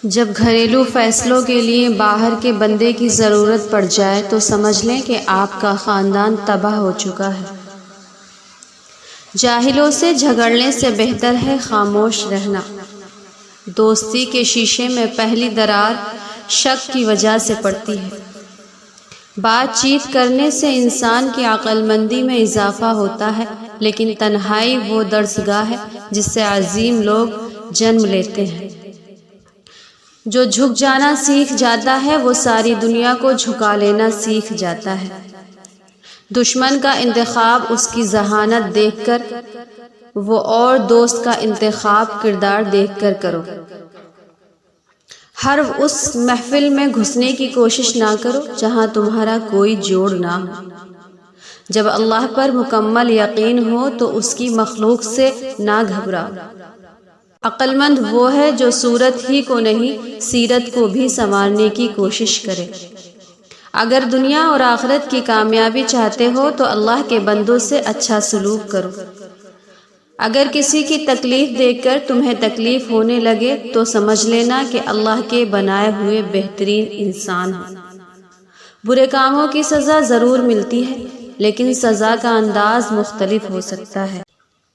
جب گھریلو فیصلوں کے لیے باہر کے بندے کی ضرورت پڑ جائے تو سمجھ لیں کہ آپ کا خاندان تباہ ہو چکا ہے۔ جاہلوں سے جھگڑنے سے بہتر ہے خاموش رہنا۔ دوستی کے شیشے میں پہلی درار شک کی وجہ سے پڑتی ہے۔ بات چیت کرنے سے انسان کی عقل مندی میں اضافہ ہوتا ہے، لیکن تنہائی وہ درسگاہ ہے جس سے عظیم لوگ جنم لیتے ہیں۔ جو جھک جانا سیکھ جاتا ہے وہ ساری دنیا کو جھکا لینا سیکھ جاتا ہے۔ دشمن کا انتخاب اس کی ذہانت دیکھ کر وہ اور دوست کا انتخاب کردار دیکھ کر کرو۔ ہر اس محفل میں گھسنے کی کوشش نہ کرو جہاں تمہارا کوئی جوڑ نہ ہو۔ جب اللہ پر مکمل یقین ہو تو اس کی مخلوق سے نہ گھبراؤ۔ عقل مند وہ ہے جو صورت ہی کو نہیں سیرت کو بھی سنوارنے کی کوشش کرے۔ اگر دنیا اور آخرت کی کامیابی چاہتے ہو تو اللہ کے بندوں سے اچھا سلوک کرو۔ اگر کسی کی تکلیف دیکھ کر تمہیں تکلیف ہونے لگے تو سمجھ لینا کہ اللہ کے بنائے ہوئے بہترین انسان ہو۔ برے کاموں کی سزا ضرور ملتی ہے، لیکن سزا کا انداز مختلف ہو سکتا ہے۔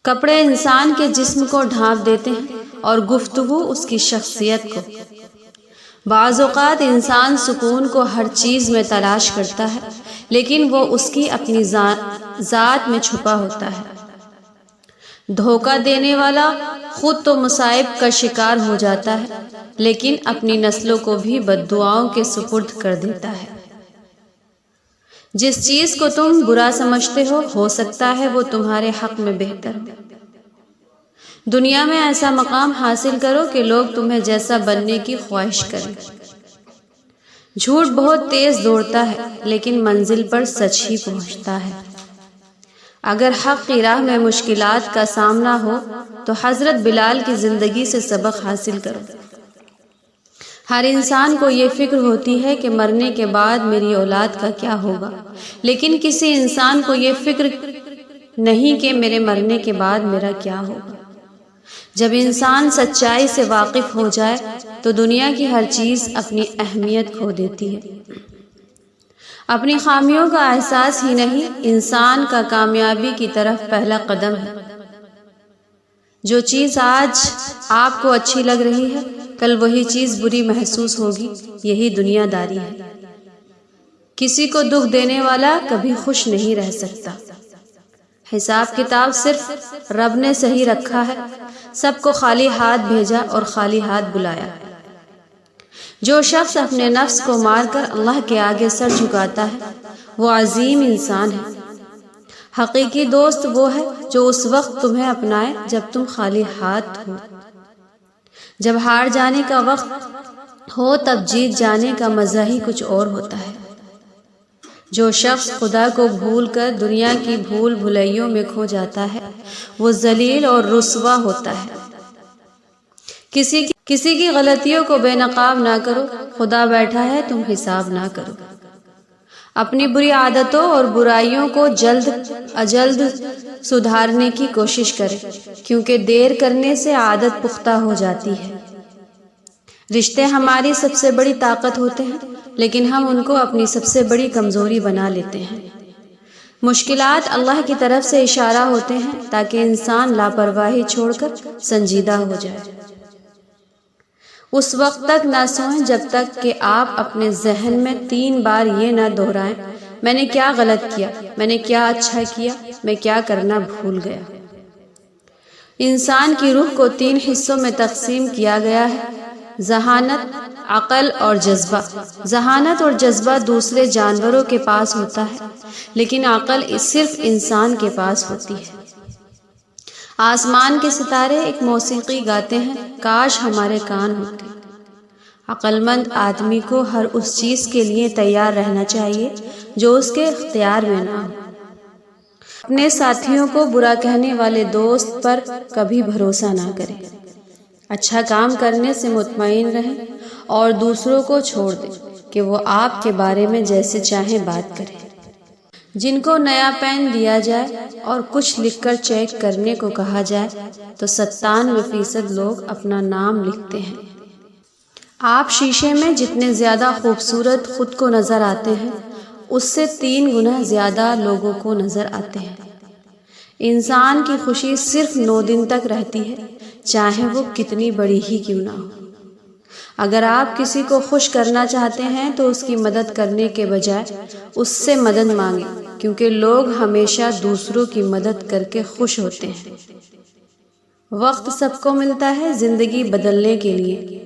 کپڑے انسان کے جسم کو ڈھانپ دیتے ہیں اور گفتگو اس کی شخصیت کو۔ بعض اوقات انسان سکون کو ہر چیز میں تلاش کرتا ہے، لیکن وہ اس کی اپنی ذات میں چھپا ہوتا ہے۔ دھوکہ دینے والا خود تو مصائب کا شکار ہو جاتا ہے، لیکن اپنی نسلوں کو بھی بددعاؤں کے سپرد کر دیتا ہے۔ جس چیز کو تم برا سمجھتے ہو سکتا ہے وہ تمہارے حق میں بہتر ہو۔ دنیا میں ایسا مقام حاصل کرو کہ لوگ تمہیں جیسا بننے کی خواہش کریں۔ جھوٹ بہت تیز دوڑتا ہے، لیکن منزل پر سچ ہی پہنچتا ہے۔ اگر حق کی راہ میں مشکلات کا سامنا ہو تو حضرت بلال کی زندگی سے سبق حاصل کرو۔ ہر انسان کو یہ فکر ہوتی ہے کہ مرنے کے بعد میری اولاد کا کیا ہوگا، لیکن کسی انسان کو یہ فکر نہیں کہ میرے مرنے کے بعد میرا کیا ہوگا۔ جب انسان سچائی سے واقف ہو جائے تو دنیا کی ہر چیز اپنی اہمیت کھو دیتی ہے۔ اپنی خامیوں کا احساس ہی نہیں انسان کا کامیابی کی طرف پہلا قدم ہے۔ جو چیز آج آپ کو اچھی لگ رہی ہے کل وہی چیز بری محسوس ہوگی، یہی دنیا داری ہے۔ کسی کو دکھ دینے والا کبھی خوش نہیں رہ سکتا۔ حساب کتاب صرف رب نے صحیح رکھا ہے، سب کو خالی ہاتھ بھیجا اور خالی ہاتھ بلایا۔ جو شخص اپنے نفس کو مار کر اللہ کے آگے سر جھکاتا ہے وہ عظیم انسان ہے۔ حقیقی دوست وہ ہے جو اس وقت تمہیں اپنائے جب تم خالی ہاتھ ہو۔ جب ہار جانے کا وقت ہو تب جیت جانے کا مزہ ہی کچھ اور ہوتا ہے۔ جو شخص خدا کو بھول کر دنیا کی بھول بھلائیوں میں کھو جاتا ہے وہ ذلیل اور رسوا ہوتا ہے۔ کسی کی غلطیوں کو بے نقاب نہ کرو، خدا بیٹھا ہے تم حساب نہ کرو۔ اپنی بری عادتوں اور برائیوں کو جلد سدھارنے کی کوشش کرے، کیونکہ دیر کرنے سے عادت پختہ ہو جاتی ہے۔ رشتے ہماری سب سے بڑی طاقت ہوتے ہیں، لیکن ہم ان کو اپنی سب سے بڑی کمزوری بنا لیتے ہیں۔ مشکلات اللہ کی طرف سے اشارہ ہوتے ہیں تاکہ انسان لاپرواہی چھوڑ کر سنجیدہ ہو جائے۔ اس وقت تک نہ سوئیں جب تک کہ آپ اپنے ذہن میں 3 بار یہ نہ دہرائیں میں نے کیا غلط کیا، میں نے کیا اچھا کیا، میں کیا کرنا بھول گیا۔ انسان کی روح کو 3 حصوں میں تقسیم کیا گیا ہے: ذہانت، عقل اور جذبہ۔ ذہانت اور جذبہ دوسرے جانوروں کے پاس ہوتا ہے، لیکن عقل صرف انسان کے پاس ہوتی ہے۔ آسمان کے ستارے ایک موسیقی گاتے ہیں، کاش ہمارے کان ہوتے۔ عقل مند آدمی کو ہر اس چیز کے لیے تیار رہنا چاہیے جو اس کے اختیار میں نہ ہو۔ اپنے ساتھیوں کو برا کہنے والے دوست پر کبھی بھروسہ نہ کریں۔ اچھا کام کرنے سے مطمئن رہیں اور دوسروں کو چھوڑ دیں کہ وہ آپ کے بارے میں جیسے چاہیں بات کریں۔ جن کو نیا پین دیا جائے اور کچھ لکھ کر چیک کرنے کو کہا جائے تو 97% لوگ اپنا نام لکھتے ہیں۔ آپ شیشے میں جتنے زیادہ خوبصورت خود کو نظر آتے ہیں اس سے 3 گنا زیادہ لوگوں کو نظر آتے ہیں۔ انسان کی خوشی صرف 9 دن تک رہتی ہے، چاہے وہ کتنی بڑی ہی کیوں نہ ہو۔ اگر آپ کسی کو خوش کرنا چاہتے ہیں تو اس کی مدد کرنے کے بجائے اس سے مدد مانگیں، کیونکہ لوگ ہمیشہ دوسروں کی مدد کر کے خوش ہوتے ہیں۔ وقت سب کو ملتا ہے زندگی بدلنے کے لیے،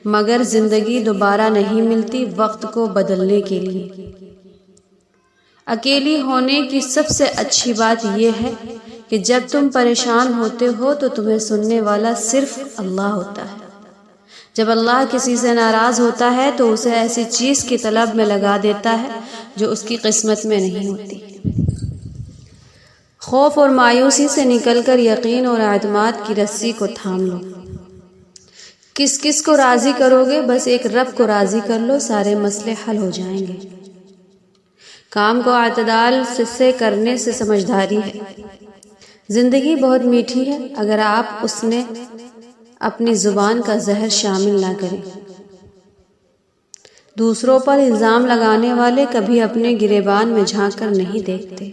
مگر زندگی دوبارہ نہیں ملتی وقت کو بدلنے کے لیے۔ اکیلی ہونے کی سب سے اچھی بات یہ ہے کہ جب تم پریشان ہوتے ہو تو تمہیں سننے والا صرف اللہ ہوتا ہے۔ جب اللہ کسی سے ناراض ہوتا ہے تو اسے ایسی چیز کی طلب میں لگا دیتا ہے جو اس کی قسمت میں نہیں ہوتی۔ خوف اور مایوسی سے نکل کر یقین اور اعتماد کی رسی کو تھام لو۔ کس کس کو راضی کرو گے؟ بس ایک رب کو راضی کر لو، سارے مسئلے حل ہو جائیں گے۔ کام کو اعتدال سے کرنے سے سمجھداری ہے۔ زندگی بہت میٹھی ہے اگر آپ اس میں اپنی زبان کا زہر شامل نہ کریں۔ دوسروں پر الزام لگانے والے کبھی اپنے گریبان میں جھانک کر نہیں دیکھتے۔